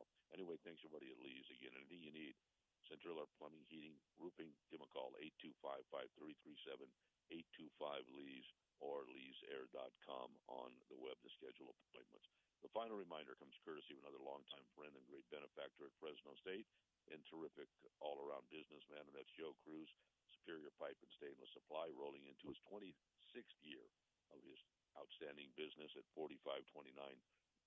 tomorrow. Anyway, thanks everybody at Lee's. Again, anything you need, Central Air Plumbing, Heating, Roofing, give them a call, 825-5337, 825-LEES, or leesair.com on the web to schedule appointments. The final reminder comes courtesy of another longtime friend and great benefactor at Fresno State and terrific all-around businessman, and that's Joe Cruz, Superior Pipe and Stainless Supply, rolling into his 26th year of his outstanding business at 4529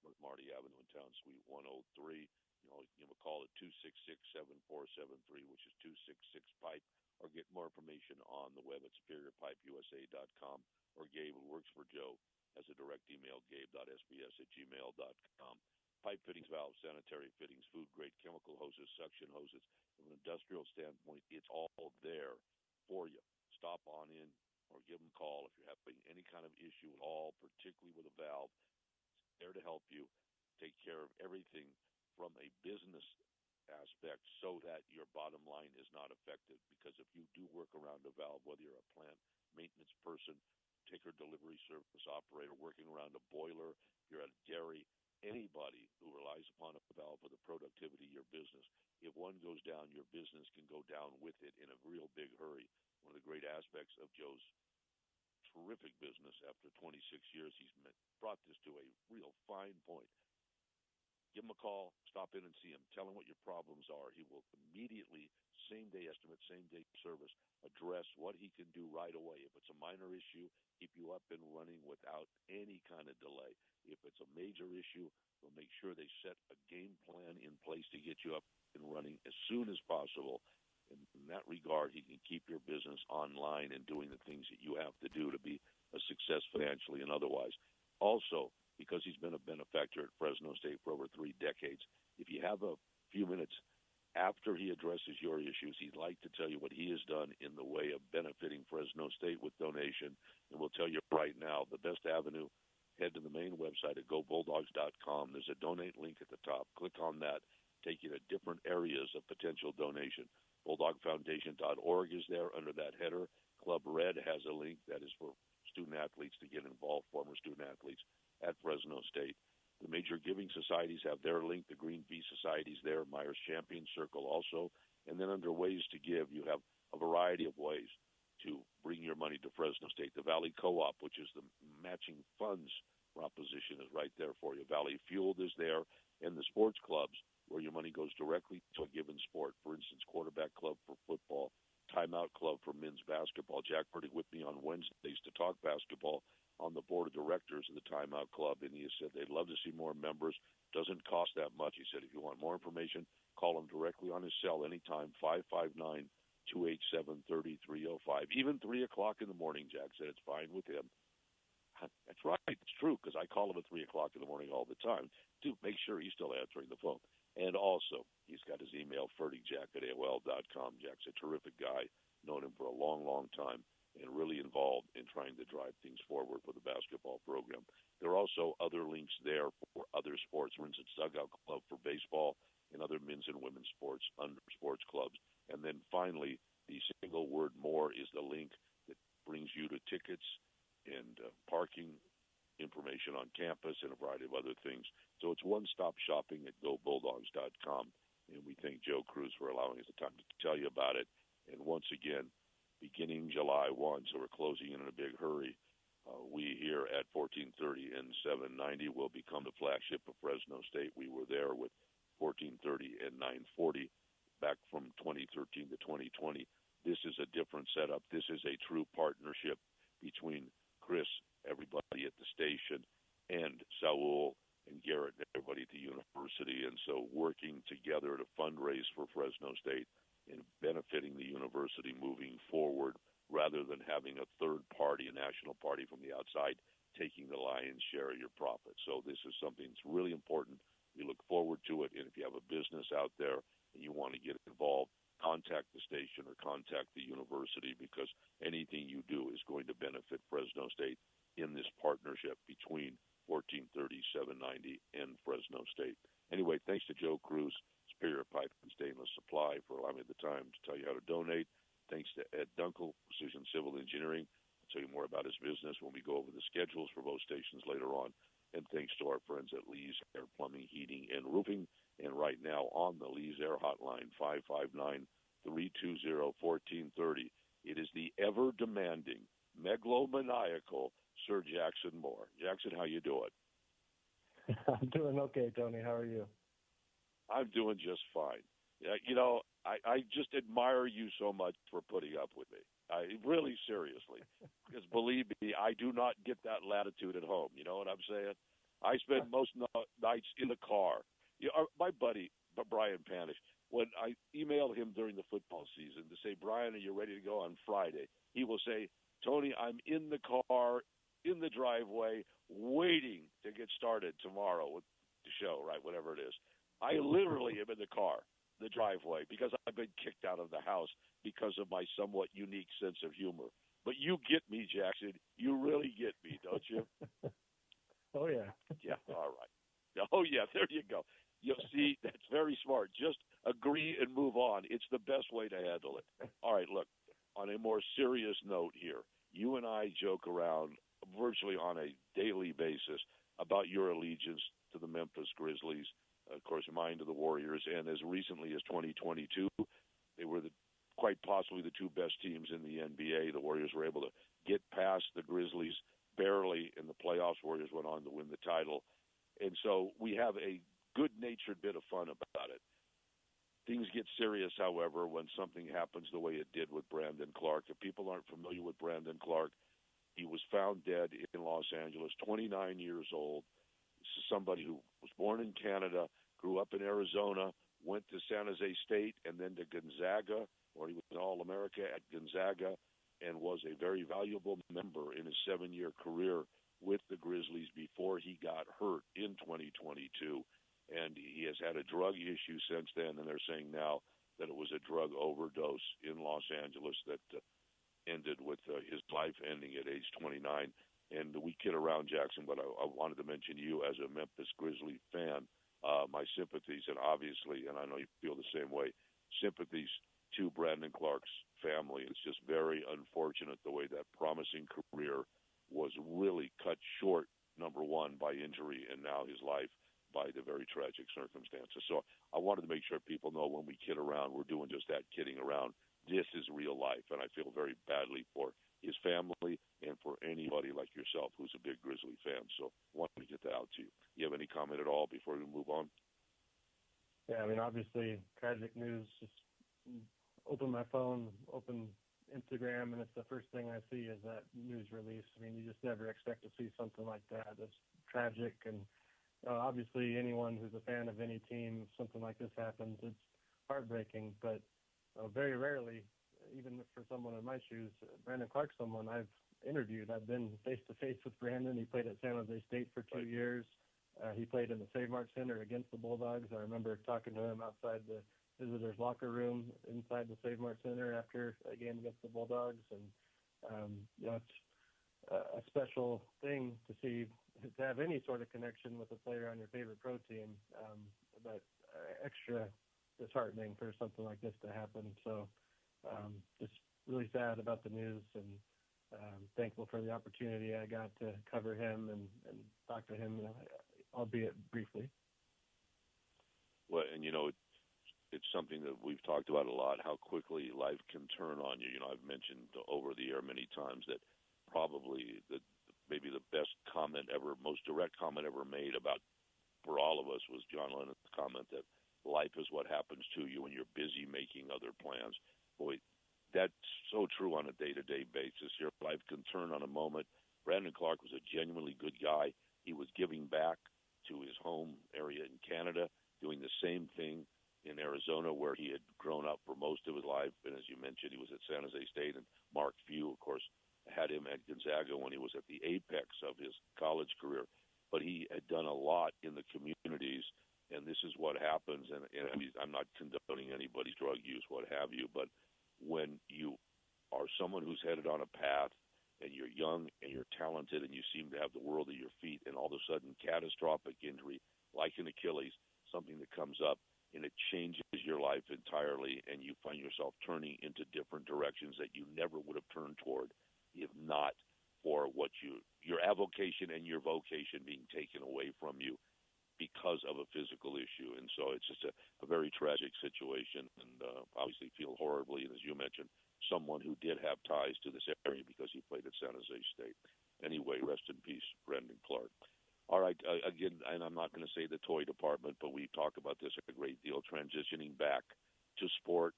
North Marty Avenue in Town, Suite 103. You know, give him a call at 266-7473, which is 266-PIPE, or get more information on the web at superiorpipeusa.com, or Gabe, who works for Joe, has a direct email, gabe.sbs@gmail.com. Pipe fittings, valves, sanitary fittings, food-grade chemical hoses, suction hoses. From an industrial standpoint, it's all there for you. Stop on in or give them a call if you're having any kind of issue at all, particularly with a valve. It's there to help you take care of everything from a business aspect so that your bottom line is not affected. Because if you do work around a valve, whether you're a plant maintenance person, ticker delivery service operator, working around a boiler, if you're at a dairy, anybody who relies upon a valve for the productivity of your business, if one goes down, your business can go down with it in a real big hurry. One of the great aspects of Joe's terrific business after 26 years, he's brought this to a real fine point. Give him a call, stop in and see him, tell him what your problems are. He will immediately, same-day estimate, same-day service, address what he can do right away. If it's a minor issue, keep you up and running without any kind of delay. If it's a major issue, we'll make sure they set a game plan in place to get you up and running as soon as possible. In that regard, he can keep your business online and doing the things that you have to do to be a success financially and otherwise. Also, because he's been a benefactor at Fresno State for over 3 decades, if you have a few minutes after he addresses your issues, he'd like to tell you what he has done in the way of benefiting Fresno State with donation. And we'll tell you right now, the best avenue, head to the main website at gobulldogs.com. There's a donate link at the top. Click on that. Take you to different areas of potential donation. BulldogFoundation.org is there under that header. Club Red has a link that is for student-athletes to get involved, former student-athletes at Fresno State. The major giving societies have their link. The Green V Society's there, Myers Champion Circle also. And then under ways to give, you have a variety of ways to bring your money to Fresno State. The Valley Co-op, which is the matching funds proposition, is right there for you. Valley Fueled is there, and the sports clubs, where your money goes directly to a given sport. For instance, Quarterback Club for football, Timeout Club for men's basketball. Jack Purdy with me on Wednesdays to talk basketball on the board of directors of the Timeout Club, and he said they'd love to see more members. Doesn't cost that much. He said if you want more information, call him directly on his cell anytime, 559-287-3305. Even 3 o'clock in the morning, Jack said it's fine with him. That's right. It's true, because I call him at 3 o'clock in the morning all the time to make sure he's still answering the phone. And also, he's got his email, ferdyjack@AOL.com. Jack's a terrific guy, known him for a long, long time, and really involved in trying to drive things forward for the basketball program. There are also other links there for other sports. For instance, Dugout Club for baseball and other men's and women's sports under sports clubs. And then finally, the single word more is the link that brings you to tickets and parking information on campus and a variety of other things. So it's one-stop shopping at gobulldogs.com. And we thank Joe Cruz for allowing us the time to tell you about it. And once again, beginning July 1, so we're closing in a big hurry, we here at 1430 and 790 will become the flagship of Fresno State. We were there with 1430 and 940 back from 2013 to 2020. This is a different setup. This is a true partnership between Chris, everybody at the station, and Saul and Garrett and everybody at the university. And so working together to fundraise for Fresno State and benefiting the university moving forward rather than having a third party, a national party from the outside, taking the lion's share of your profit. So this is something that's really important. We look forward to it. And if you have a business out there and you want to get involved, contact the station or contact the university, because anything you do is going to benefit Fresno State in this partnership between 1430, 790, and Fresno State. Anyway, thanks to Joe Cruz, Superior Pipe and Stainless Supply, for allowing me the time to tell you how to donate. Thanks to Ed Dunkel, Precision Civil Engineering. I'll tell you more about his business when we go over the schedules for both stations later on. And thanks to our friends at Lee's Air Plumbing, Heating, and Roofing. And right now on the Lee's Air Hotline, 559-320-1430, it is the ever-demanding, megalomaniacal Sir Jackson Moore. Jackson, how you doing? I'm doing okay, Tony. How are you? I'm doing just fine. I just admire you so much for putting up with me. Really, seriously. Because believe me, I do not get that latitude at home. You know what I'm saying? I spend most nights in the car. My buddy, Brian Panish, when I email him during the football season to say, Brian, are you ready to go on Friday? He will say, Tony, I'm in the car, in the driveway, waiting to get started tomorrow with the show, right, whatever it is. I literally am in the car, the driveway, because I've been kicked out of the house because of my somewhat unique sense of humor. But you get me, Jackson. You really get me, don't you? Oh, yeah. Yeah, all right. Oh, yeah, there you go. You'll see, that's very smart. Just agree and move on. It's the best way to handle it. All right, look, on a more serious note here, you and I joke around virtually on a daily basis about your allegiance to the Memphis Grizzlies, of course, mine to the Warriors, and as recently as 2022, they were quite possibly the two best teams in the NBA. The Warriors were able to get past the Grizzlies barely in the playoffs. Warriors went on to win the title. And so we have a good-natured bit of fun about it. Things get serious, however, when something happens the way it did with Brandon Clark. If people aren't familiar with Brandon Clark, he was found dead in Los Angeles, 29 years old. This is somebody who was born in Canada, grew up in Arizona, went to San Jose State, and then to Gonzaga, where he was an All-America at Gonzaga, and was a very valuable member in his 7-year career with the Grizzlies before he got hurt in 2022. And he has had a drug issue since then, and they're saying now that it was a drug overdose in Los Angeles that ended with his life ending at age 29. And we kid around, Jackson, but I wanted to mention you as a Memphis Grizzly fan. My sympathies, and obviously, and I know you feel the same way, sympathies to Brandon Clark's family. It's just very unfortunate the way that promising career was really cut short, number one, by injury, and now his life by the very tragic circumstances. So I wanted to make sure people know when we kid around, we're doing just that, kidding around. This is real life, and I feel very badly for his family and for anybody like yourself who's a big Grizzly fan. So I wanted to get that out to you. You have any comment at all before we move on? Yeah, I mean, obviously, tragic news. Just open my phone, open Instagram, and it's the first thing I see is that news release. I mean, you just never expect to see something like that. It's tragic, and obviously anyone who's a fan of any team, something like this happens, it's heartbreaking. But very rarely, even for someone in my shoes, Brandon Clark's someone I've interviewed. I've been face-to-face with Brandon. He played at San Jose State for 2 years. He played in the Save Mart Center against the Bulldogs. I remember talking to him outside the visitors' locker room inside the Save Mart Center after a game against the Bulldogs. And, it's a special thing to see, to have any sort of connection with a player on your favorite pro team, but extra disheartening for something like this to happen. So just really sad about the news, and thankful for the opportunity I got to cover him and talk to him, albeit briefly. Well, and it's something that we've talked about a lot, how quickly life can turn on you. I've mentioned over the air many times that probably maybe the best comment ever, most direct comment ever made about, for all of us, was John Lennon's comment that life is what happens to you when you're busy making other plans. Boy, that's so true on a day-to-day basis. Your life can turn on a moment. Brandon Clark was a genuinely good guy. He was giving back to his home area in Canada, doing the same thing in Arizona, where he had grown up for most of his life. And as you mentioned, he was at San Jose State, and Mark Few, of course, had him at Gonzaga when he was at the apex of his college career. But he had done a lot in the communities, and this is what happens. And I'm not condoning anybody's drug use, what have you, but when you are someone who's headed on a path and you're young and you're talented and you seem to have the world at your feet, and all of a sudden catastrophic injury like an Achilles, something that comes up, and it changes your life entirely, and you find yourself turning into different directions that you never would have turned toward if not for what your avocation and your vocation being taken away from you. because of a physical issue. And so it's just a very tragic situation, and obviously feel horribly. And as you mentioned, someone who did have ties to this area because he played at San Jose State. Anyway, rest in peace, Brendan Clark. All right, again, and I'm not going to say the toy department, but we talk about this a great deal, transitioning back to sport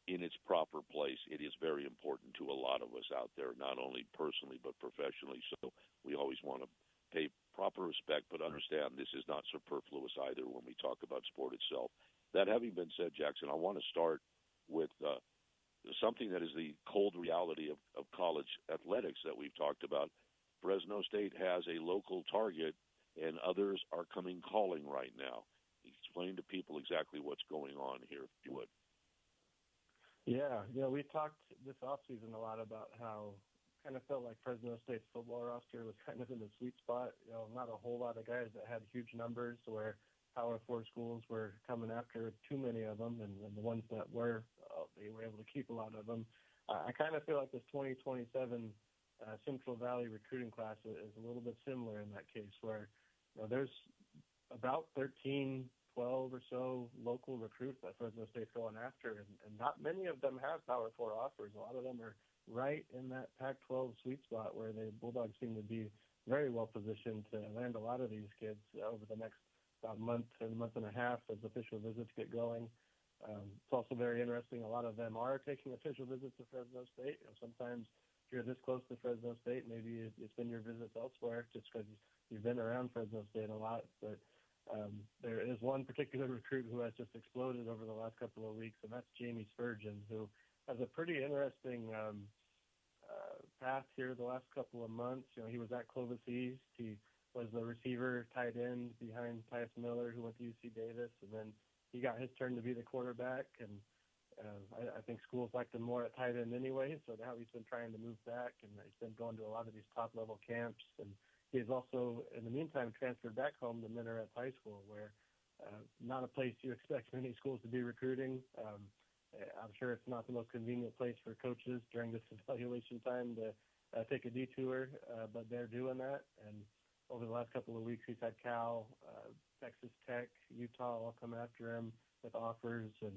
in its proper place. It is very important to a lot of us out there, not only personally but professionally. So we always want to pay proper respect, but understand this is not superfluous either when we talk about sport itself. That having been said, Jackson, I want to start with something that is the cold reality of college athletics that we've talked about. Fresno State has a local target, and others are coming calling right now. Explain to people exactly what's going on here, if you would. Yeah, we talked this offseason a lot about how kind of felt like Fresno State's football roster was kind of in the sweet spot. Not a whole lot of guys that had huge numbers where Power 4 schools were coming after too many of them, and the ones that were, they were able to keep a lot of them. I kind of feel like this 2027 Central Valley recruiting class is a little bit similar in that case, where there's about 13, 12 or so local recruits that Fresno State's going after, and not many of them have Power 4 offers. A lot of them are right in that Pac-12 sweet spot where the Bulldogs seem to be very well positioned to land a lot of these kids over the next about month and a half as official visits get going. It's also very interesting. A lot of them are taking official visits to Fresno State. Sometimes if you're this close to Fresno State, maybe it's been your visits elsewhere just because you've been around Fresno State a lot. But there is one particular recruit who has just exploded over the last couple of weeks, and that's Jamie Spurgeon, who has a pretty interesting path here the last couple of months. He was at Clovis East. He was the receiver, tight end behind Tyus Miller, who went to UC Davis, and then he got his turn to be the quarterback. And I think schools liked him more at tight end anyway, so now he's been trying to move back, and he's been going to a lot of these top-level camps. And he's also, in the meantime, transferred back home to Minarets High School, where not a place you expect many schools to be recruiting. I'm sure it's not the most convenient place for coaches during this evaluation time to take a detour, but they're doing that. And over the last couple of weeks, he's had Cal, Texas Tech, Utah all come after him with offers, and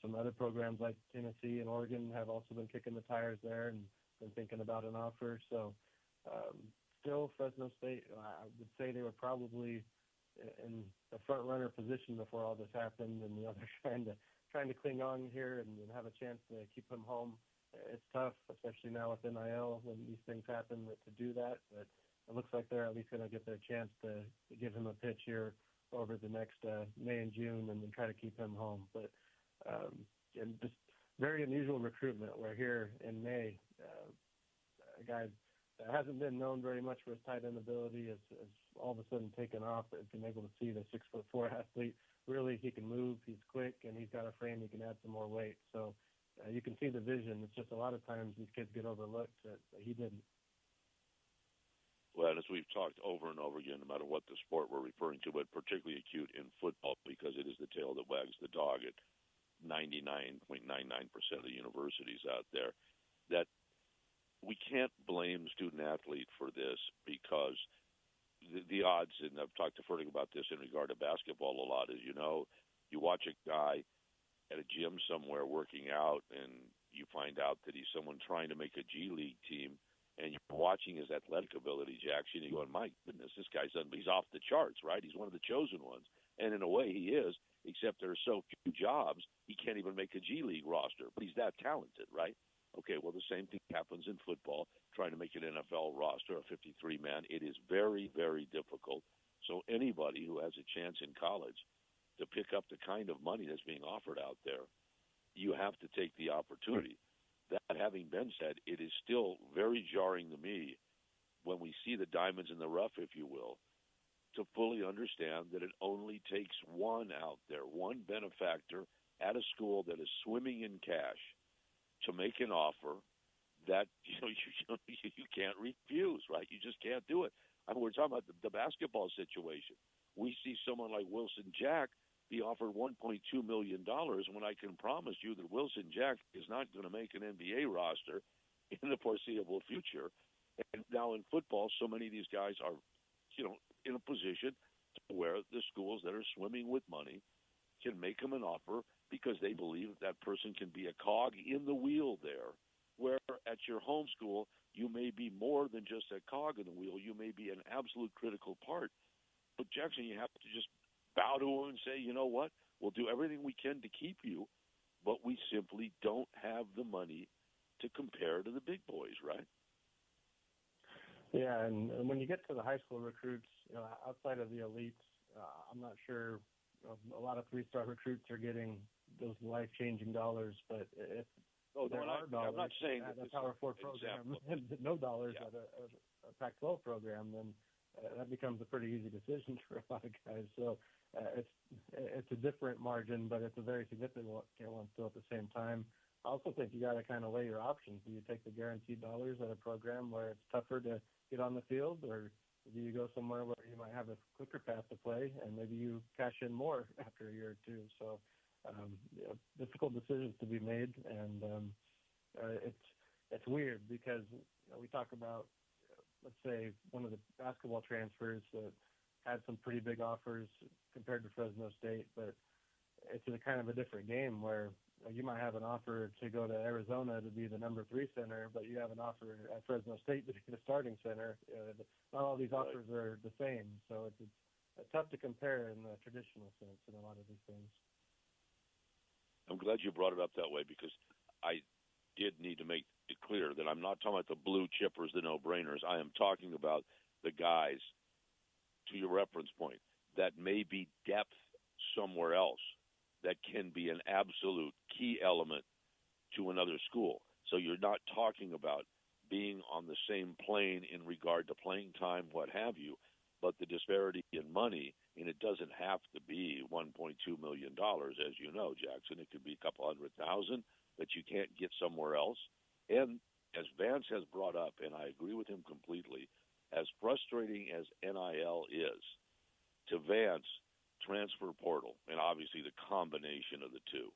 some other programs like Tennessee and Oregon have also been kicking the tires there and been thinking about an offer. So still Fresno State, I would say they were probably in the front runner position before all this happened, and they're trying to cling on here and have a chance to keep him home. It's tough, especially now with NIL when these things happen, to do that. But it looks like they're at least going to get their chance to give him a pitch here over the next May and June and then try to keep him home. But and just very unusual recruitment where here in May, a guy that hasn't been known very much for his tight end ability has all of a sudden taken off and been able to see the 6'4" athlete. Really, he can move, he's quick, and he's got a frame he can add some more weight. So you can see the vision. It's just a lot of times these kids get overlooked that he didn't. Well, as we've talked over and over again, no matter what the sport we're referring to, but particularly acute in football because it is the tail that wags the dog at 99.99% of the universities out there, that we can't blame student athlete for this because the odds, and I've talked to Fertig about this in regard to basketball a lot, is, you watch a guy at a gym somewhere working out and you find out that he's someone trying to make a G League team, and you're watching his athletic ability, Jackson, and you're going, my goodness, this guy's he's off the charts, right? He's one of the chosen ones. And in a way he is, except there are so few jobs, he can't even make a G League roster, but he's that talented, right? Okay, well, the same thing happens in football, trying to make an NFL roster, a 53-man. It is very, very difficult. So anybody who has a chance in college to pick up the kind of money that's being offered out there, you have to take the opportunity. That having been said, it is still very jarring to me when we see the diamonds in the rough, if you will, to fully understand that it only takes one out there, one benefactor at a school that is swimming in cash to make an offer that you can't refuse, right? You just can't do it. I mean, we're talking about the basketball situation. We see someone like Wilson Jack be offered $1.2 million when I can promise you that Wilson Jack is not going to make an NBA roster in the foreseeable future. And now in football, so many of these guys are, in a position to where the schools that are swimming with money can make them an offer because they believe that person can be a cog in the wheel there, where at your home school, you may be more than just a cog in the wheel. You may be an absolute critical part. But, Jackson, you have to just bow to them and say, you know what, we'll do everything we can to keep you, but we simply don't have the money to compare to the big boys, right? Yeah, and when you get to the high school recruits, outside of the elites, I'm not sure a lot of three-star recruits are getting those life-changing dollars, but if there are dollars I'm not saying at a Power 4 program and no dollars at a Pac-12 program, then that becomes a pretty easy decision for a lot of guys. So it's a different margin, but it's a very significant one still at the same time. I also think you got to kind of weigh your options. Do you take the guaranteed dollars at a program where it's tougher to get on the field, or do you go somewhere where you might have a quicker path to play and maybe you cash in more after a year or two? So difficult decisions to be made, and it's weird because we talk about, let's say, one of the basketball transfers that had some pretty big offers compared to Fresno State, but it's a kind of a different game where you might have an offer to go to Arizona to be the number 3 center, but you have an offer at Fresno State to be the starting center. Not all these offers are the same, so it's tough to compare in the traditional sense in a lot of these things. I'm glad you brought it up that way because I did need to make it clear that I'm not talking about the blue chippers, the no-brainers. I am talking about the guys, to your reference point, that may be depth somewhere else that can be an absolute key element to another school. So you're not talking about being on the same plane in regard to playing time, what have you, but the disparity in money, and it doesn't have to be $1.2 million, as you know, Jackson. It could be a couple $100,000 that you can't get somewhere else. And as Vance has brought up, and I agree with him completely, as frustrating as NIL is, to Vance, transfer portal, and obviously the combination of the two,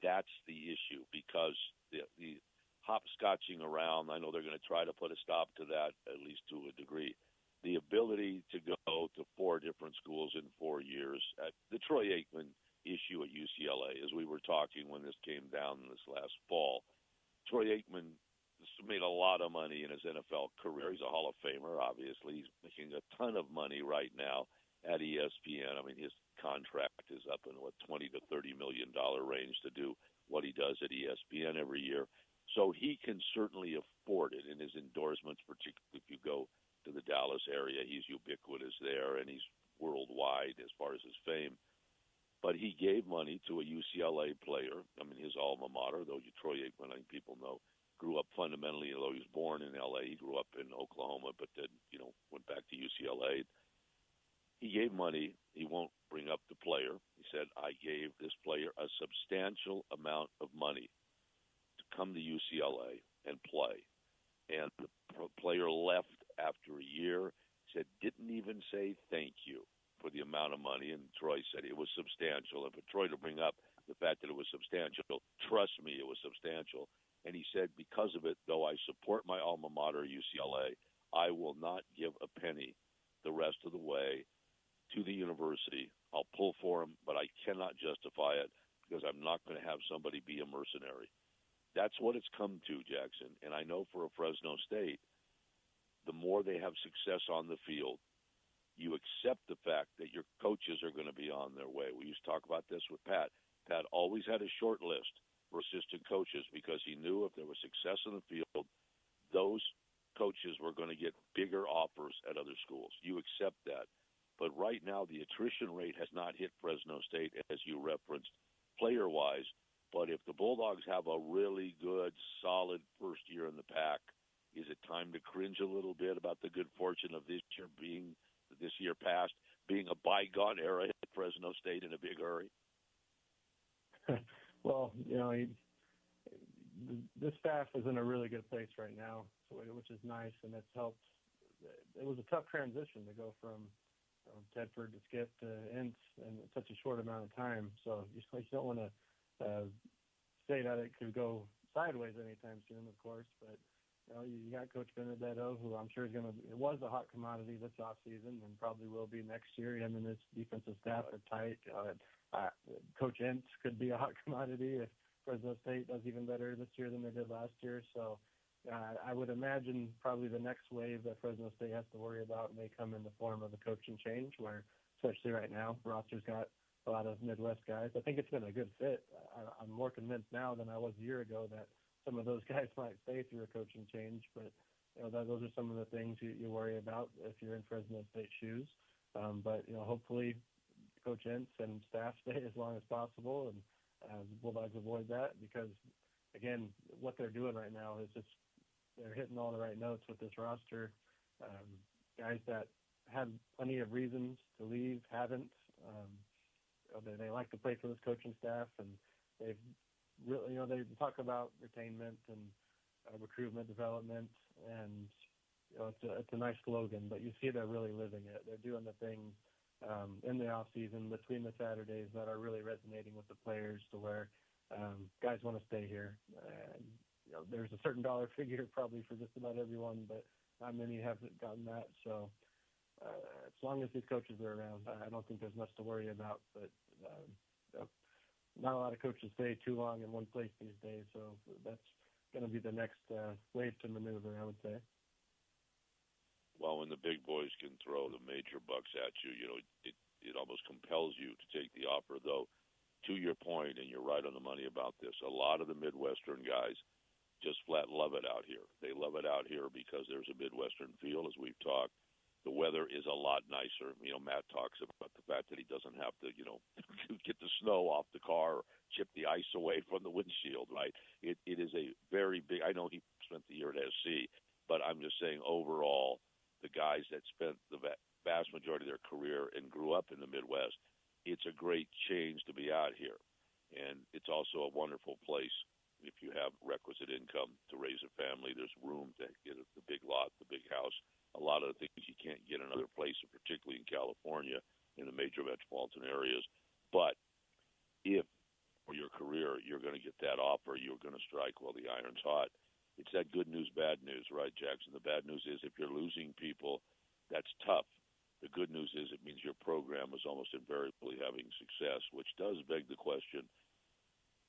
that's the issue because the hopscotching around, I know they're going to try to put a stop to that, at least to a degree. The ability to go to 4 different schools in 4 years, the Troy Aikman issue at UCLA, as we were talking when this came down this last fall, Troy Aikman made a lot of money in his NFL career. He's a Hall of Famer, obviously. He's making a ton of money right now at ESPN. I mean, his contract is up in, $20 to $30 million range to do what he does at ESPN every year. So he can certainly afford it in his endorsements, particularly if you go to the Dallas area. He's ubiquitous there, and he's worldwide as far as his fame. But he gave money to a UCLA player. I mean, his alma mater, though Troy Aikman, I think people know, grew up fundamentally, although he was born in L.A., he grew up in Oklahoma, but then, went back to UCLA. He gave money. He won't bring up the player. He said, I gave this player a substantial amount of money to come to UCLA and play. And the player left after a year, said, didn't even say thank you for the amount of money. And Troy said it was substantial. And for Troy to bring up the fact that it was substantial, trust me, it was substantial. And he said, because of it, though I support my alma mater, UCLA, I will not give a penny the rest of the way to the university. I'll pull for him, but I cannot justify it because I'm not going to have somebody be a mercenary. That's what it's come to, Jackson. And I know for a Fresno State, the more they have success on the field, you accept the fact that your coaches are going to be on their way. We used to talk about this with Pat. Pat always had a short list for assistant coaches because he knew if there was success in the field, those coaches were going to get bigger offers at other schools. You accept that. But right now, the attrition rate has not hit Fresno State, as you referenced, player-wise. But if the Bulldogs have a really good, solid first year in the pack, is it time to cringe a little bit about the good fortune of this year past, being a bygone era at Fresno State in a big hurry? Well, this staff is in a really good place right now, which is nice, and it's helped. It was a tough transition to go from Tedford to Skip to Ince in such a short amount of time. So you don't want to say that it could go sideways anytime soon, of course, but You got Coach Benedetto, who I'm sure was a hot commodity this offseason and probably will be next year. Him and his defensive staff are tight. Coach Entz could be a hot commodity if Fresno State does even better this year than they did last year. So I would imagine probably the next wave that Fresno State has to worry about may come in the form of a coaching change, where especially right now, roster's got a lot of Midwest guys. I think it's been a good fit. I'm more convinced now than I was a year ago that some of those guys might stay through a coaching change, but those are some of the things you worry about if you're in Fresno State shoes. But hopefully Coach Entz and staff stay as long as possible, and the Bulldogs avoid that, because again, what they're doing right now is just they're hitting all the right notes with this roster. Guys that had plenty of reasons to leave haven't. They like to play for this coaching staff, and they've really, they talk about retainment and recruitment development, and it's a nice slogan, but you see they're really living it. They're doing the things in the off season between the Saturdays that are really resonating with the players, to where guys want to stay here. And, there's a certain dollar figure probably for just about everyone, but not many have gotten that. So as long as these coaches are around, I don't think there's much to worry about. But not a lot of coaches stay too long in one place these days, so that's going to be the next wave to maneuver, I would say. Well, when the big boys can throw the major bucks at you, it almost compels you to take the offer. Though, to your point, and you're right on the money about this, a lot of the Midwestern guys just flat love it out here. They love it out here because there's a Midwestern feel, as we've talked. The weather is a lot nicer. Matt talks about the fact that he doesn't have to, get the snow off the car or chip the ice away from the windshield, right? It is a very big, I know he spent the year at SC, but I'm just saying overall, the guys that spent the vast majority of their career and grew up in the Midwest, it's a great change to be out here. And it's also a wonderful place if you have requisite income to raise a family. There's room to get the big lot, the big house, a lot of the things you can't get in other places, particularly in California, in the major metropolitan areas. But if for your career you're going to get that offer, you're going to strike while the iron's hot. It's that good news, bad news, right, Jackson? The bad news is if you're losing people, that's tough. The good news is it means your program is almost invariably having success, which does beg the question,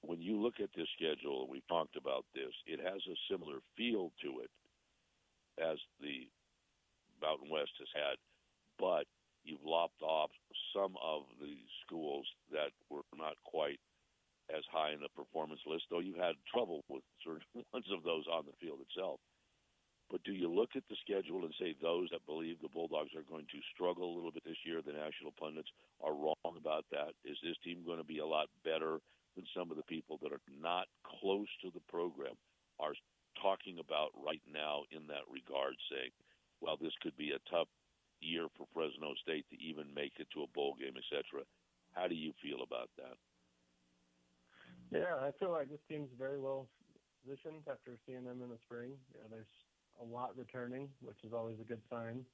when you look at this schedule, and we've talked about this, it has a similar feel to it as the Mountain West has had, but you've lopped off some of the schools that were not quite as high in the performance list, though you had trouble with certain ones of those on the field itself. But do you look at the schedule and say those that believe the Bulldogs are going to struggle a little bit this year, the national pundits are wrong about that? Is this team going to be a lot better than some of the people that are not close to the program are talking about right now in that regard, saying, well, this could be a tough year for Fresno State to even make it to a bowl game, etc. How do you feel about that? Yeah, I feel like this team's very well positioned after seeing them in the spring. There's a lot returning, which is always a good sign.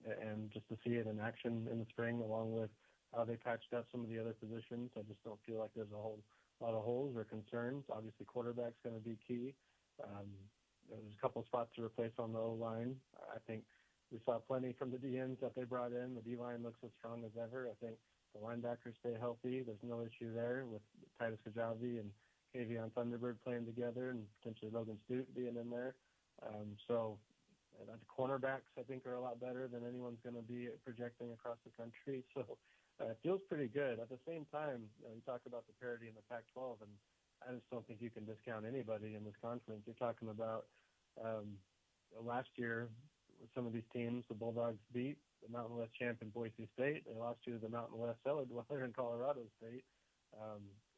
And just to see it in action in the spring, along with how they patched up some of the other positions, I just don't feel like there's a whole lot of holes or concerns. Obviously, quarterback's going to be key. There's a couple of spots to replace on the O-line. I think we saw plenty from the DNs that they brought in. The D-line looks as strong as ever. I think the linebackers stay healthy. There's no issue there with Titus Kajabi and Kavion Thunderbird playing together, and potentially Logan Stute being in there. The cornerbacks, I think, are a lot better than anyone's going to be projecting across the country. So it feels pretty good. At the same time, you talk about the parity in the Pac-12, and I just don't think you can discount anybody in this conference. You're talking about last year with some of these teams, the Bulldogs beat the Mountain West champion Boise State. They lost to the Mountain West cellar dweller in Colorado State.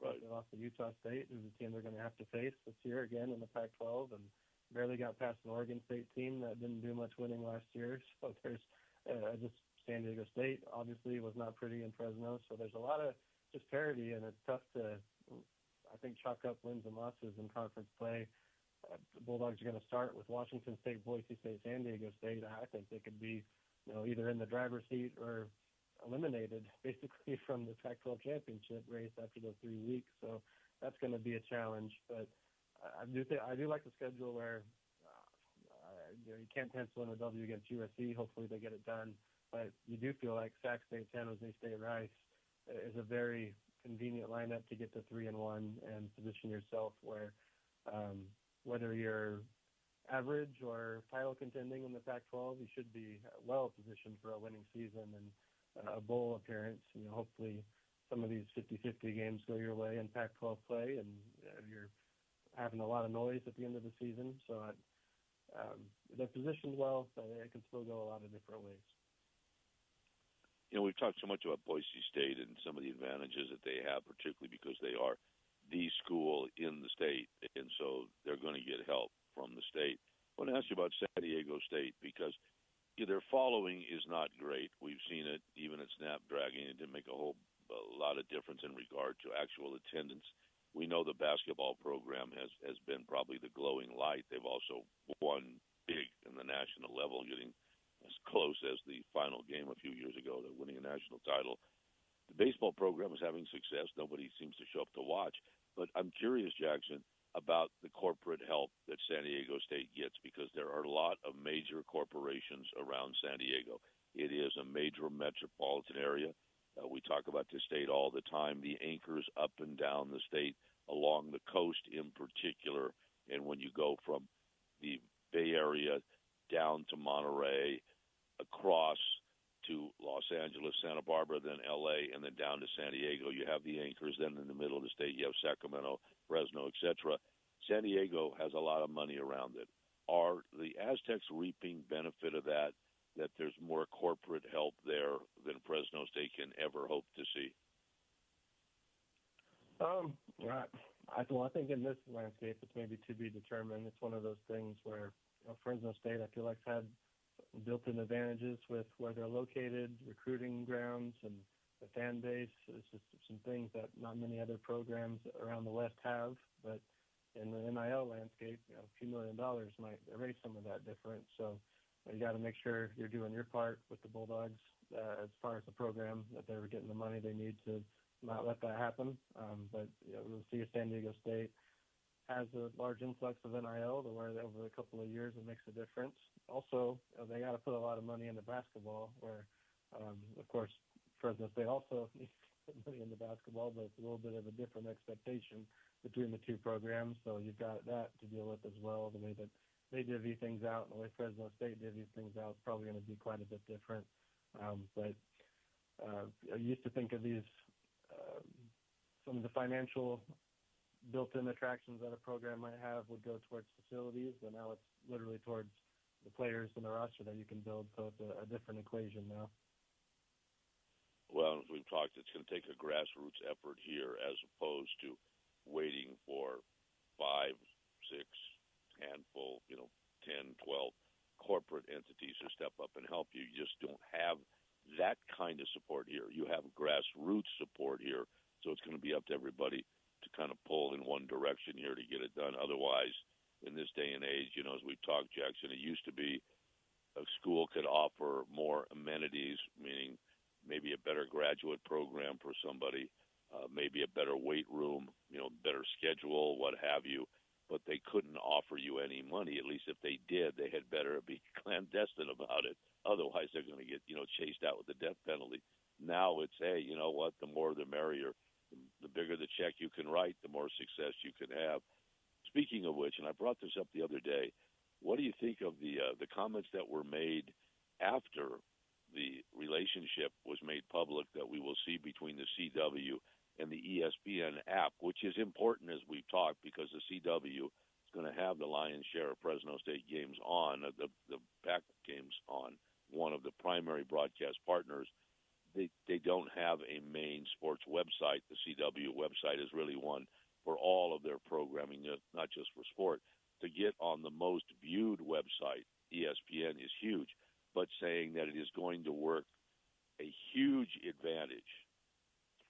Right. They lost to Utah State, who's a team they're going to have to face this year again in the Pac-12, and barely got past an Oregon State team that didn't do much winning last year. So there's just San Diego State, obviously, was not pretty in Fresno. So there's a lot of just parity, and it's tough to, I think, chalk up wins and losses in conference play. The Bulldogs are going to start with Washington State, Boise State, San Diego State. I think they could be, either in the driver's seat or eliminated basically from the Pac-12 championship race after those 3 weeks. So that's going to be a challenge. But I do like the schedule where You can't pencil in a W against USC. Hopefully they get it done. But you do feel like Sac State, San Jose State, Rice is a very convenient lineup to get to 3-1 and position yourself where whether you're average or title contending in the Pac-12, you should be well positioned for a winning season and a bowl appearance. Hopefully some of these 50-50 games go your way in Pac-12 play, and you're having a lot of noise at the end of the season. So they're positioned well, but it can still go a lot of different ways. We've talked so much about Boise State and some of the advantages that they have, particularly because they are the school in the state, and so they're going to get help from the state. I want to ask you about San Diego State because their following is not great. We've seen it even at Snapdragon. It didn't make a lot of difference in regard to actual attendance. We know the basketball program has been probably the glowing light. They've also won big in the national level, getting as close as the final game a few years ago to winning a national title. The baseball program is having success. Nobody seems to show up to watch. But I'm curious, Jackson, about the corporate help that San Diego State gets, because there are a lot of major corporations around San Diego. It is a major metropolitan area. We talk about the state all the time, the anchors up and down the state, along the coast in particular. And when you go from the Bay Area down to Monterey, across to Los Angeles, Santa Barbara, then L.A., and then down to San Diego, you have the anchors. Then in the middle of the state, you have Sacramento, Fresno, etc. San Diego has a lot of money around it. Are the Aztecs reaping benefit of that there's more corporate help there than Fresno State can ever hope to see? Right. I think in this landscape, it's maybe to be determined. It's one of those things where Fresno State, I feel like, had built-in advantages with where they're located, recruiting grounds, and the fan base. It's just some things that not many other programs around the West have. But in the NIL landscape, a few $1 million might erase some of that difference. So you got to make sure you're doing your part with the Bulldogs as far as the program, that they're getting the money they need to not let that happen. But we'll see if San Diego State has a large influx of NIL, where over a couple of years it makes a difference. Also, they got to put a lot of money into basketball, where, of course, Fresno State also needs to put money into basketball, but it's a little bit of a different expectation between the two programs. So you've got that to deal with as well. The way that they divvy things out and the way Fresno State divvies things out is probably going to be quite a bit different. But I used to think of these, some of the financial built-in attractions that a program might have would go towards facilities, but now it's literally towards the players and the roster that you can build. So it's a different equation now. Well, as we've talked, it's going to take a grassroots effort here as opposed to waiting for 5, 6, handful, 10, 12 corporate entities to step up and help you. You just don't have that kind of support here. You have grassroots support here, so it's going to be up to everybody to kind of pull in one direction here to get it done. Otherwise, in this day and age, as we've talked, Jackson, it used to be a school could offer more amenities, meaning maybe a better graduate program for somebody, maybe a better weight room, better schedule, what have you, but they couldn't offer you any money. At least if they did, they had better be clandestine about it. Otherwise, they're going to get, chased out with the death penalty. Now it's, hey, you know what, the more the merrier. The bigger the check you can write, the more success you can have. Speaking of which, and I brought this up the other day, what do you think of the comments that were made after the relationship was made public that we will see between the CW and the ESPN app, which is important as we've talked, because the CW is going to have the lion's share of Fresno State games on, the Pac games on, one of the primary broadcast partners. They don't have a main sports website. The CW website is really one for all of their programming, not just for sport. To get on the most viewed website, ESPN, is huge, but saying that it is going to work a huge advantage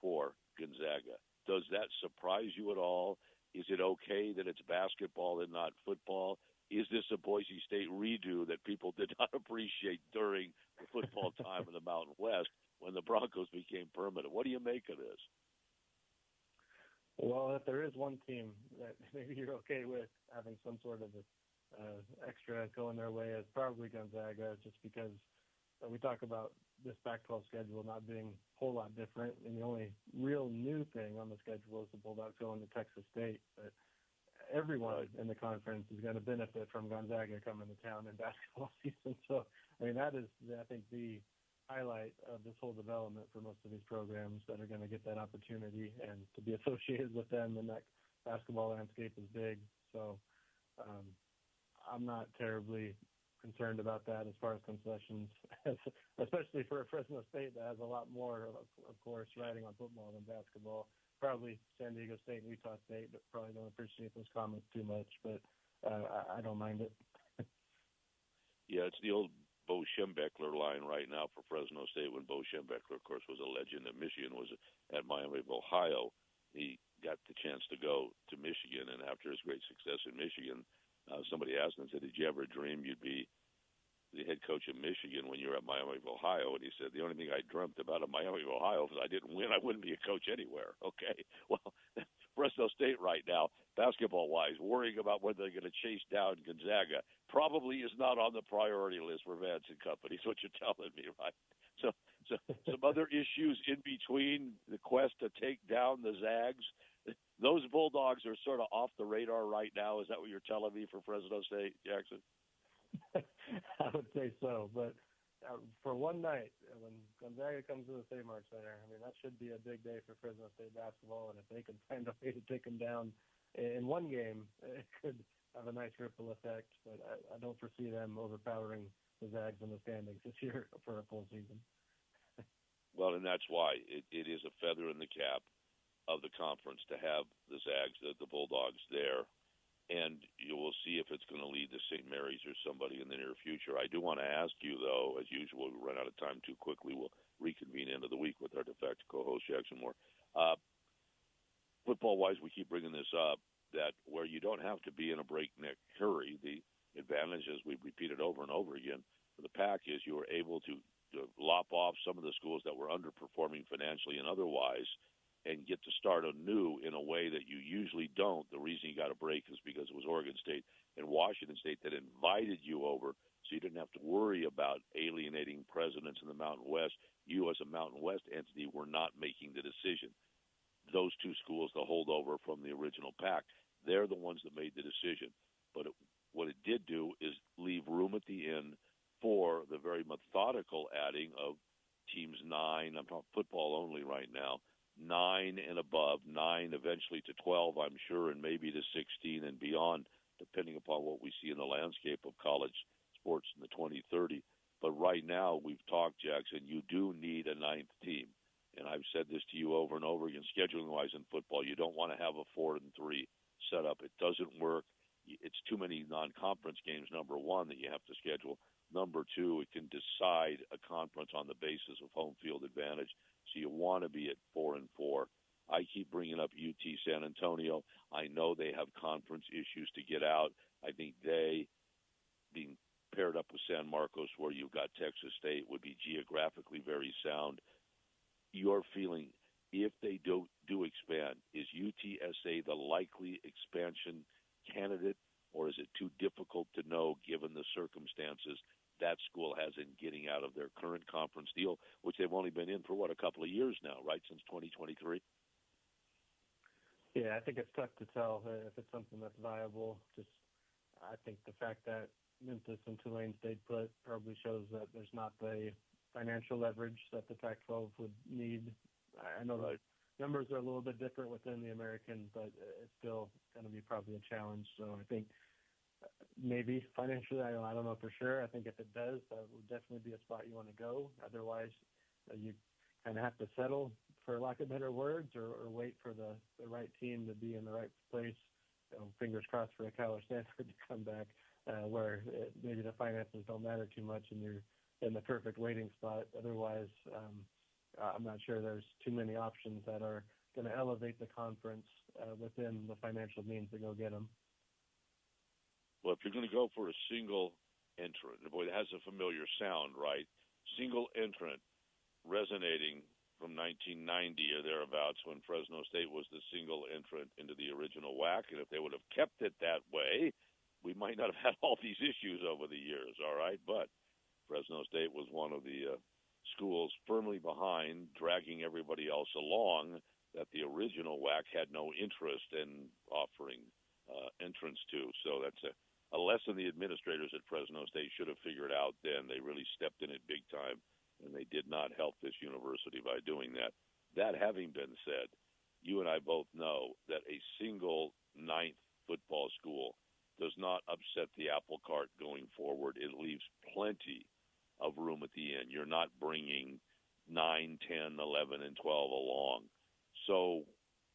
for Gonzaga. Does that surprise you at all? Is it okay that it's basketball and not football? Is this a Boise State redo that people did not appreciate during the football time in the Mountain West when the Broncos became permanent? What do you make of this? Well, if there is one team that maybe you're okay with having some sort of extra going their way is probably Gonzaga, just because we talk about this Pac-12 schedule not being a whole lot different, and the only real new thing on the schedule is the Bulldogs going to Texas State. But everyone in the conference is going to benefit from Gonzaga coming to town in basketball season. So, I mean, that is, I think, the highlight of this whole development for most of these programs that are going to get that opportunity, and to be associated with them in that basketball landscape is big. So I'm not terribly concerned about that as far as concessions, especially for Fresno State that has a lot more, of course, riding on football than basketball. Probably San Diego State and Utah State, but probably don't appreciate those comments too much, but I don't mind it. Yeah, it's the old Bo Schembechler line right now for Fresno State, when Bo Schembechler, of course, was a legend at Michigan, was at Miami of Ohio. He got the chance to go to Michigan, and after his great success in Michigan, somebody asked him, said, "Did you ever dream you'd be the head coach of Michigan when you were at Miami of Ohio?" And he said, "The only thing I dreamt about at Miami of Ohio was I didn't win, I wouldn't be a coach anywhere." Okay, well, Fresno State right now, basketball-wise, worrying about whether they're going to chase down Gonzaga probably is not on the priority list for Vance and company, is what you're telling me, right? So some other issues in between the quest to take down the Zags. Those Bulldogs are sort of off the radar right now. Is that what you're telling me for Fresno State, Jackson? I would say so, but for one night, when Gonzaga comes to the Save-Mart Center, I mean, that should be a big day for Fresno State basketball, and if they can find a way to take them down in one game, it could have a nice ripple effect, but I don't foresee them overpowering the Zags in the standings this year for a full season. Well, and that's why it is a feather in the cap of the conference to have the Zags, the Bulldogs there, and you will see if it's going to lead to St. Mary's or somebody in the near future. I do want to ask you, though, as usual, we run out of time too quickly. We'll reconvene end of the week with our de facto co-host, Jackson Moore. Football-wise, we keep bringing this up, that where you don't have to be in a breakneck hurry, the advantage, as we've repeated over and over again, for the Pac is you were able to lop off some of the schools that were underperforming financially and otherwise, and get to start anew in a way that you usually don't. The reason you got a break is because it was Oregon State and Washington State that invited you over, so you didn't have to worry about alienating presidents in the Mountain West. You, as a Mountain West entity, were not making the decision. Those two schools, the holdover from the original Pac, they're the ones that made the decision. But what it did do is leave room at the end for the very methodical adding of teams 9, I'm talking football only right now, 9 and above, 9 eventually to 12, I'm sure, and maybe to 16 and beyond, depending upon what we see in the landscape of college sports in the 2030. But right now, we've talked, Jackson, you do need a 9th team. And I've said this to you over and over again, scheduling-wise in football, you don't want to have a 4-3 setup. It doesn't work. It's too many non-conference games, number one, that you have to schedule. Number two, it can decide a conference on the basis of home field advantage. So you want to be at 4-4. I keep bringing up UT San Antonio. I know they have conference issues to get out. I think they, being paired up with San Marcos, where you've got Texas State, would be geographically very sound. Your feeling, if they do expand, is UTSA the likely expansion candidate, or is it too difficult to know given the circumstances that school has in getting out of their current conference deal, which they've only been in for, a couple of years now, right, since 2023? Yeah, I think it's tough to tell if it's something that's viable. I think the fact that Memphis and Tulane stayed put probably shows that there's not the financial leverage that the Pac-12 would need. I know the numbers are a little bit different within the American, but it's still going to be probably a challenge. So I think maybe financially, I don't know for sure. I think if it does, that would definitely be a spot you want to go. Otherwise, you kind of have to settle, for lack of better words, or wait for the right team to be in the right place. Fingers crossed for a Cal or Stanford to come back, where maybe the finances don't matter too much and you're in the perfect waiting spot. Otherwise, I'm not sure there's too many options that are going to elevate the conference within the financial means to go get them. Well, if you're going to go for a single entrant, boy, it has a familiar sound, right? Single entrant resonating from 1990 or thereabouts, when Fresno State was the single entrant into the original WAC. And if they would have kept it that way, we might not have had all these issues over the years, all right? But Fresno State was one of the schools firmly behind, dragging everybody else along that the original WAC had no interest in offering entrance to. So that's a lesson the administrators at Fresno State should have figured out then. They really stepped in it big time, and they did not help this university by doing that. That having been said, you and I both know that a single ninth football school does not upset the apple cart going forward. It leaves plenty of room at the end. You're not bringing 9, 10, 11, and 12 along. So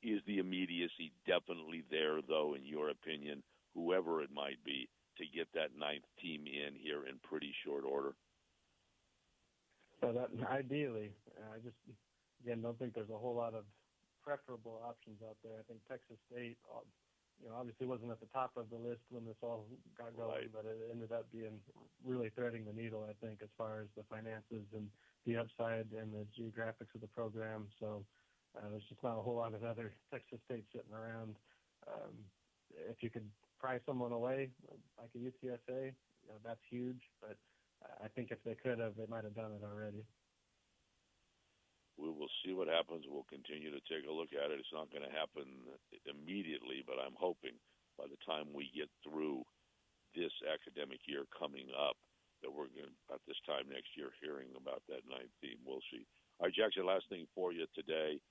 is the immediacy definitely there, though, in your opinion, whoever it might be, to get that ninth team in here in pretty short order? So that ideally, I just, again, don't think there's a whole lot of preferable options out there. I think Texas State, obviously wasn't at the top of the list when this all got going, but it ended up being really threading the needle, I think, as far as the finances and the upside and the geographics of the program. So there's just not a whole lot of other Texas State sitting around. If you could pry someone away, like a UTSA, that's huge. But I think if they could have, they might have done it already. We will see what happens. We'll continue to take a look at it. It's not going to happen immediately, but I'm hoping by the time we get through this academic year coming up that we're going to, at this time next year, hearing about that ninth team. We'll see. All right, Jackson, last thing for you today.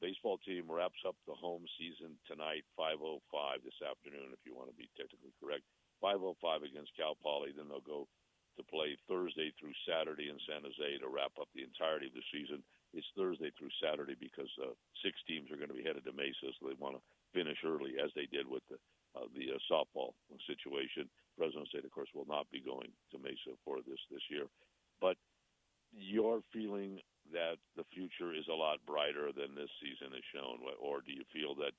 Baseball team wraps up the home season tonight, 5:05 this afternoon, if you want to be technically correct. 5:05 against Cal Poly. Then they'll go to play Thursday through Saturday in San Jose to wrap up the entirety of the season. It's Thursday through Saturday because 6 teams are going to be headed to Mesa, so they want to finish early, as they did with the softball situation. Fresno State, of course, will not be going to Mesa for this year. But your feeling that the future is a lot brighter than this season has shown, or do you feel that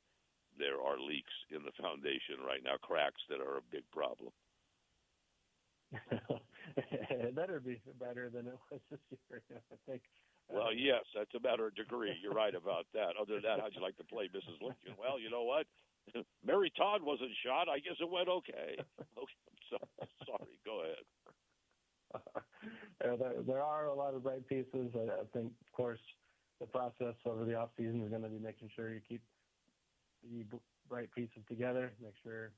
there are leaks in the foundation right now, cracks that are a big problem? It better be better than it was this year, I think. Well, yes, that's a matter of degree. You're right about that. Other than that, how'd you like to play Mrs. Lincoln? Well, you know what? Mary Todd wasn't shot. I guess it went okay. Okay, sorry. Go ahead. There are a lot of bright pieces. I think, of course, the process over the off season is going to be making sure you keep the bright pieces together, make sure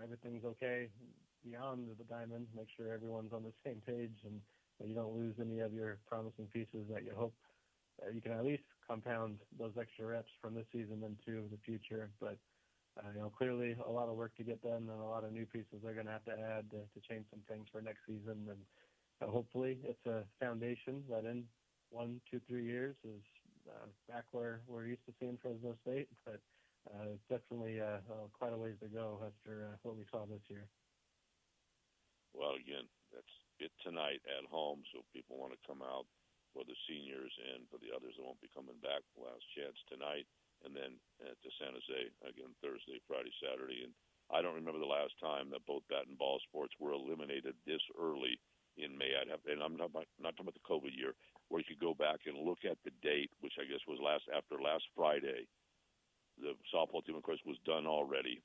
everything's okay beyond the diamond, make sure everyone's on the same page, and you don't lose any of your promising pieces that you hope you can at least compound those extra reps from this season into the future. But clearly a lot of work to get done and a lot of new pieces they're going to have to add to change some things for next season. And hopefully it's a foundation that in 1, 2, 3 years is back where we're used to seeing Fresno State. But it's definitely quite a ways to go after what we saw this year. Well, again, that's it tonight at home, so people want to come out for the seniors and for the others that won't be coming back. Last chance tonight, and then to San Jose again Thursday, Friday, Saturday. And I don't remember the last time that both bat and ball sports were eliminated this early in May. And I'm not talking about the COVID year, where you could go back and look at the date, which I guess was after last Friday. The softball team, of course, was done already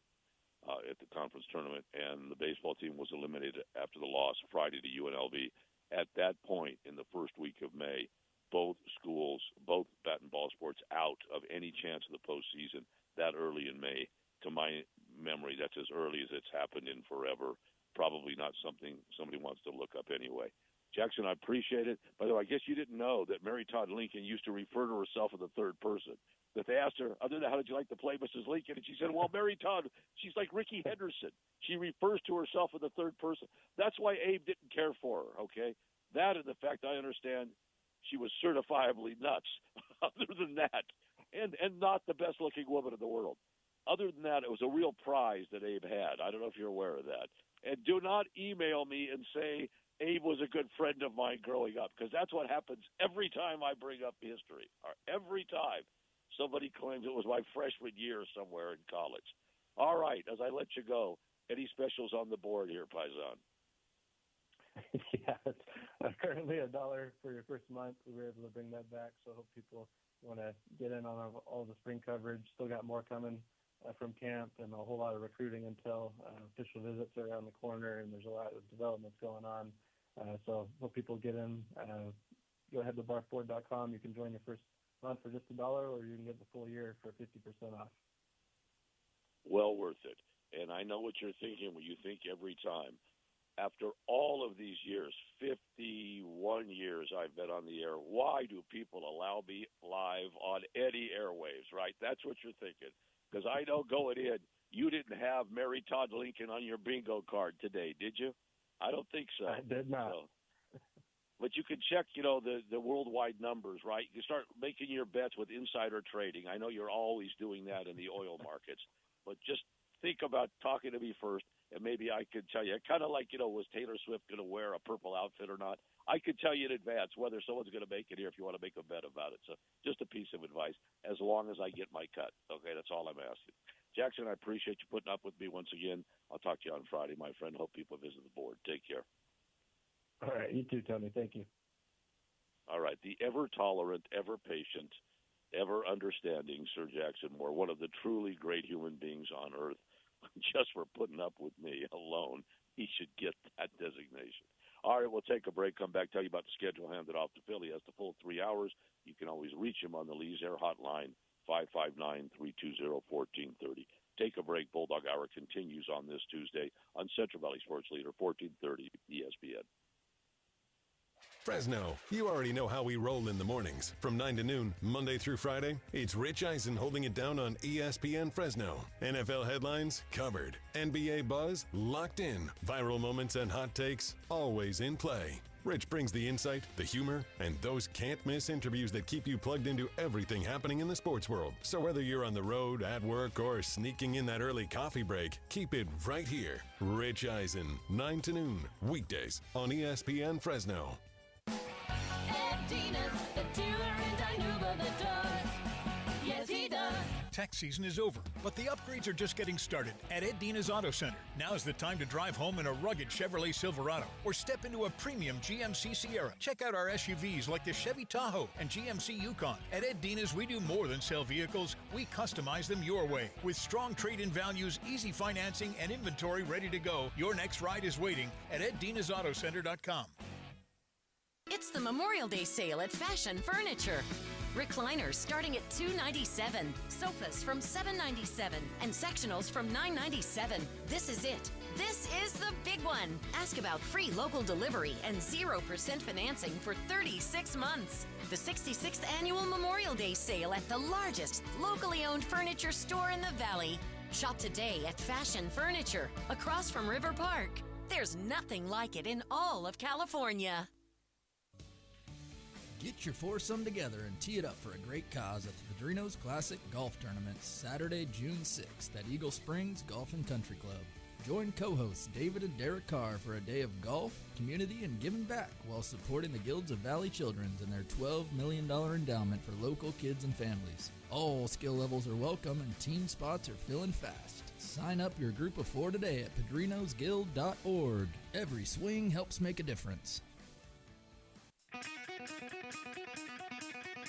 at the conference tournament, and the baseball team was eliminated after the loss Friday to UNLV. At that point, in the first week of May, both schools, both bat and ball sports, out of any chance of the postseason that early in May. To my memory, that's as early as it's happened in forever. Probably not something somebody wants to look up anyway. Jackson, I appreciate it. By the way, I guess you didn't know that Mary Todd Lincoln used to refer to herself in the third person. That they asked her, other than how did you like to play Mrs. Lincoln? And she said, well, Mary Todd, she's like Ricky Henderson. She refers to herself in the third person. That's why Abe didn't care for her, okay? That and the fact I understand she was certifiably nuts. Other than that, and not the best-looking woman in the world. Other than that, it was a real prize that Abe had. I don't know if you're aware of that. And do not email me and say Abe was a good friend of mine growing up, because that's what happens every time I bring up history. Every time somebody claims it was my freshman year somewhere in college. All right, as I let you go, any specials on the board here, Paisan? Yeah, it's currently $1 for your first month. We were able to bring that back, so I hope people want to get in on all the spring coverage. Still got more coming from camp and a whole lot of recruiting until official visits are around the corner, and there's a lot of developments going on. So hope people get in. Go ahead to barfboard.com. You can join your first month for just $1, or you can get the full year for 50% off. Well worth it. And I know what you're thinking when you think every time. After all of these years, 51 years I've been on the air, why do people allow me live on any airwaves, right? That's what you're thinking. Because I know going in, you didn't have Mary Todd Lincoln on your bingo card today, did you? I don't think so. I did not. So, but you can check, the worldwide numbers, right? You can start making your bets with insider trading. I know you're always doing that in the oil markets. But just think about talking to me first, and maybe I could tell you, kind of like, was Taylor Swift going to wear a purple outfit or not? I could tell you in advance whether someone's going to make it here if you want to make a bet about it. So just a piece of advice, as long as I get my cut. Okay, that's all I'm asking. Jackson, I appreciate you putting up with me once again. I'll talk to you on Friday, my friend. Hope people visit the board. Take care. All right, you too, Tony. Thank you. All right, the ever-tolerant, ever-patient, ever-understanding Sir Jackson Moore, one of the truly great human beings on earth. Just for putting up with me alone, he should get that designation. All right, we'll take a break, come back, tell you about the schedule, hand it off to Phil. He has the full 3 hours. You can always reach him on the Lee's Air Hotline, 559-320-1430. Take a break. Bulldog Hour continues on this Tuesday on Central Valley Sports Leader, 1430 ESPN. Fresno, you already know how we roll in the mornings. From 9 to noon, Monday through Friday, it's Rich Eisen holding it down on ESPN Fresno. NFL headlines covered. NBA buzz locked in. Viral moments and hot takes always in play. Rich brings the insight, the humor, and those can't-miss interviews that keep you plugged into everything happening in the sports world. So whether you're on the road, at work, or sneaking in that early coffee break, keep it right here. Rich Eisen, 9 to noon, weekdays on ESPN Fresno. The dealer in Dinuba that does. Yes, he does. Tax season is over, but the upgrades are just getting started at Ed Dina's Auto Center. Now is the time to drive home in a rugged Chevrolet Silverado or step into a premium GMC Sierra. Check out our SUVs like the Chevy Tahoe and GMC Yukon. At Ed Dina's, we do more than sell vehicles. We customize them your way. With strong trade-in values, easy financing, and inventory ready to go, your next ride is waiting at EdDinasAutoCenter.com. It's the Memorial Day sale at Fashion Furniture. Recliners starting at $297, sofas from $797, and sectionals from $997. This is it. This is the big one. Ask about free local delivery and 0% financing for 36 months. The 66th annual Memorial Day sale at the largest locally owned furniture store in the Valley. Shop today at Fashion Furniture, across from River Park. There's nothing like it in all of California. Get your foursome together and tee it up for a great cause at the Padrinos Classic Golf Tournament, Saturday, June 6th at Eagle Springs Golf and Country Club. Join co-hosts David and Derek Carr for a day of golf, community, and giving back while supporting the Guilds of Valley Children's and their $12 million endowment for local kids and families. All skill levels are welcome and team spots are filling fast. Sign up your group of four today at padrinosguild.org. Every swing helps make a difference.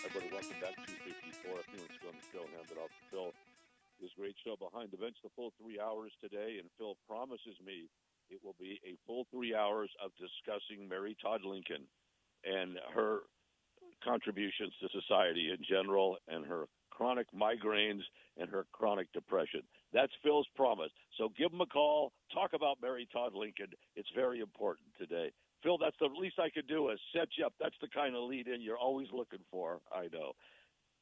Everybody, welcome back to 254. Felix on the show, handed off to Phil. This great show behind the bench, the full 3 hours today, and Phil promises me it will be a full 3 hours of discussing Mary Todd Lincoln and her contributions to society in general and her chronic migraines and her chronic depression. That's Phil's promise. So give him a call. Talk about Mary Todd Lincoln. It's very important today. Phil, that's the least I could do is set you up. That's the kind of lead-in you're always looking for. I know.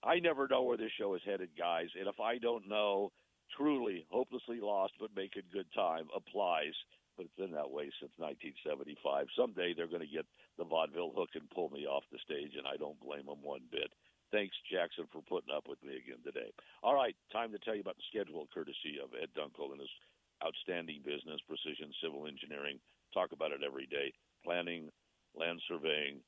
I never know where this show is headed, guys. And if I don't know, truly, hopelessly lost but making good time applies. But it's been that way since 1975. Someday they're going to get the vaudeville hook and pull me off the stage, and I don't blame them one bit. Thanks, Jackson, for putting up with me again today. All right, time to tell you about the schedule, courtesy of Ed Dunkel and his outstanding business, Precision Civil Engineering. Talk about it every day. Planning, land surveying,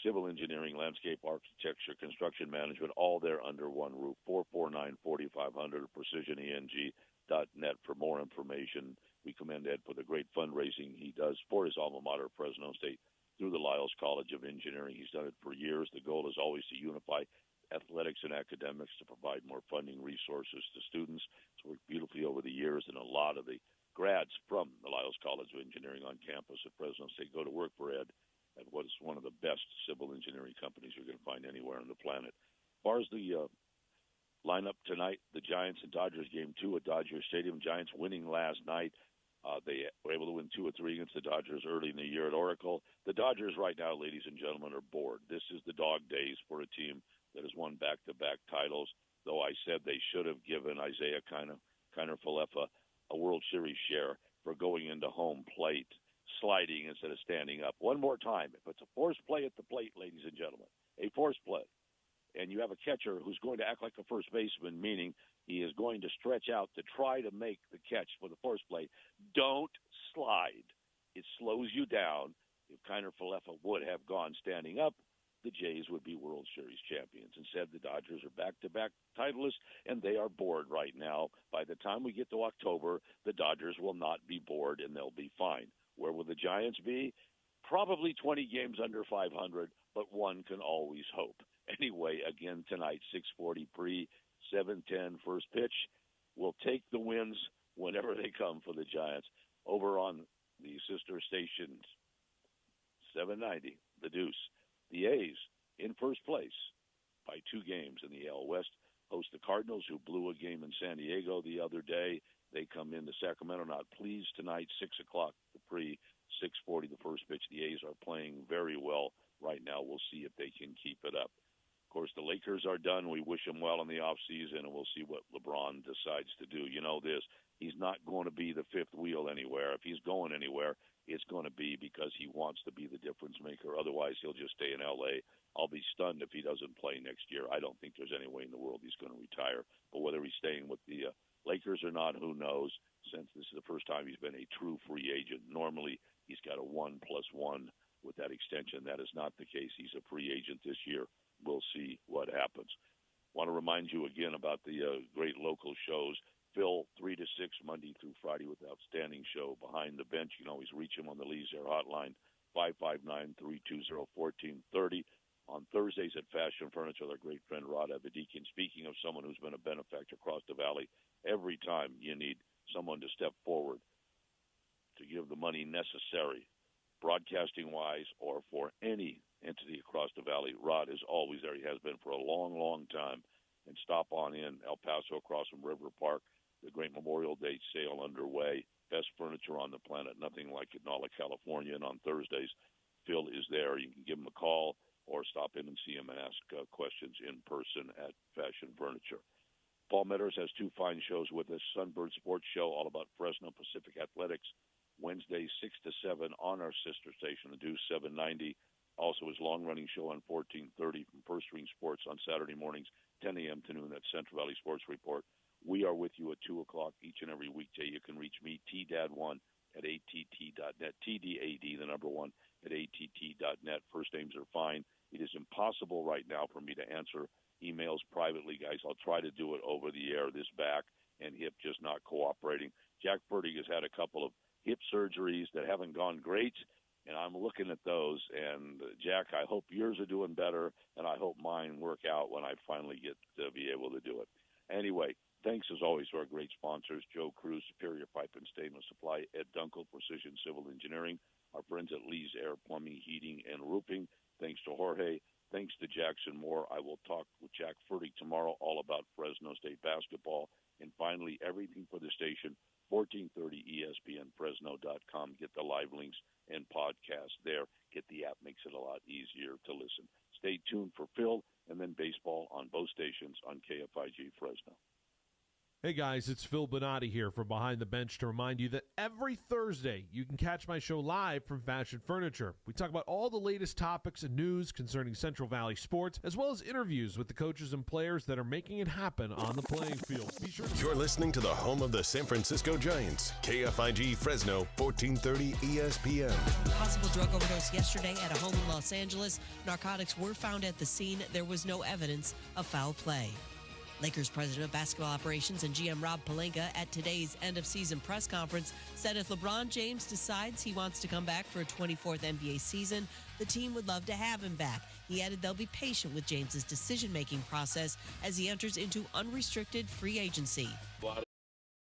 civil engineering, landscape architecture, construction management, all there under one roof. 449-4500, precisioneng.net for more information. We commend Ed for the great fundraising he does for his alma mater, Fresno State, through the Lyles College of Engineering. He's done it for years. The goal is always to unify athletics and academics to provide more funding resources to students. It's worked beautifully over the years, and a lot of the grads from the Lyles College of Engineering on campus at Fresno State go to work for Ed at what is one of the best civil engineering companies you're going to find anywhere on the planet. As far as the lineup tonight, the Giants and Dodgers game 2 at Dodger Stadium. Giants winning last night. They were able to win 2 or 3 against the Dodgers early in the year at Oracle. The Dodgers right now, ladies and gentlemen, are bored. This is the dog days for a team that has won back-to-back titles, though I said they should have given Isaiah Kiner-Falefa a World Series share for going into home plate, sliding instead of standing up. One more time, if it's a forced play at the plate, ladies and gentlemen, a forced play, and you have a catcher who's going to act like a first baseman, meaning he is going to stretch out to try to make the catch for the force play, don't slide. It slows you down. If Kiner-Falefa would have gone standing up, the Jays would be World Series champions. Instead, the Dodgers are back-to-back titleists, and they are bored right now. By the time we get to October, the Dodgers will not be bored, and they'll be fine. Where will the Giants be? Probably 20 games under 500, but one can always hope. Anyway, again tonight, 6:40 pre, 7:10 first pitch. We'll take the wins whenever they come for the Giants. Over on the sister stations, 790, the Deuce. The A's in first place by 2 games in the AL West. Host the Cardinals, who blew a game in San Diego the other day. They come into Sacramento, not pleased tonight, 6 o'clock the pre, 6:40 the first pitch. The A's are playing very well right now. We'll see if they can keep it up. Of course, the Lakers are done. We wish them well in the offseason, and we'll see what LeBron decides to do. You know this, he's not going to be the fifth wheel anywhere. If he's going anywhere, it's going to be because he wants to be the difference maker. Otherwise, he'll just stay in L.A. I'll be stunned if he doesn't play next year. I don't think there's any way in the world he's going to retire. But whether he's staying with the Lakers or not, who knows, since this is the first time he's been a true free agent. Normally, he's got a 1+1 with that extension. That is not the case. He's a free agent this year. We'll see what happens. Want to remind you again about the great local shows. Phil, 3 to 6, Monday through Friday, with the outstanding show Behind the Bench. You can always reach him on the Lee's Air hotline, 559-320-1430. On Thursdays at Fashion Furniture, with our great friend Rod Abedikian. Speaking of someone who's been a benefactor across the valley, every time you need someone to step forward to give the money necessary, broadcasting-wise or for any entity across the valley, Rod is always there. He has been for a long, long time. And stop on in El Paso across from River Park. The great Memorial Day sale underway. Best furniture on the planet. Nothing like it in all of California. And on Thursdays, Phil is there. You can give him a call or stop in and see him and ask questions in person at Fashion Furniture. Paul Metters has 2 fine shows with us. Sunbird Sports Show, all about Fresno Pacific Athletics. Wednesday, 6 to 7 on our sister station, the Deuce 790. Also his long-running show on 1430 from First String Sports on Saturday mornings, 10 a.m. to noon at Central Valley Sports Report. We are with you at 2 o'clock each and every weekday. You can reach me, TDAD1, at att.net, TDAD, the number 1, at att.net. First names are fine. It is impossible right now for me to answer emails privately, guys. I'll try to do it over the air, this back and hip just not cooperating. Jack Fertig has had a couple of hip surgeries that haven't gone great, and I'm looking at those. And, Jack, I hope yours are doing better, and I hope mine work out when I finally get to be able to do it. Anyway, thanks, as always, to our great sponsors, Joe Cruz, Superior Pipe and Stainless Supply, Ed Dunkel, Precision Civil Engineering, our friends at Lee's Air Plumbing, Heating, and Roofing. Thanks to Jorge. Thanks to Jackson Moore. I will talk with Jack Fertig tomorrow all about Fresno State basketball. And finally, everything for the station, 1430 ESPNFresno.com. Get the live links and podcasts there. Get the app. Makes it a lot easier to listen. Stay tuned for Phil and then baseball on both stations on KFIG Fresno. Hey guys, it's Phil Bonatti here from Behind the Bench to remind you that every Thursday you can catch my show live from Fashion Furniture. We talk about all the latest topics and news concerning Central Valley sports, as well as interviews with the coaches and players that are making it happen on the playing field. Be sure You're listening to the home of the San Francisco Giants, KFIG Fresno, 1430 ESPN. Possible drug overdose yesterday at a home in Los Angeles. Narcotics were found at the scene. There was no evidence of foul play. Lakers president of basketball operations and GM Rob Pelinka at today's end-of-season press conference said if LeBron James decides he wants to come back for a 24th NBA season, the team would love to have him back. He added they'll be patient with James's decision-making process as he enters into unrestricted free agency. A lot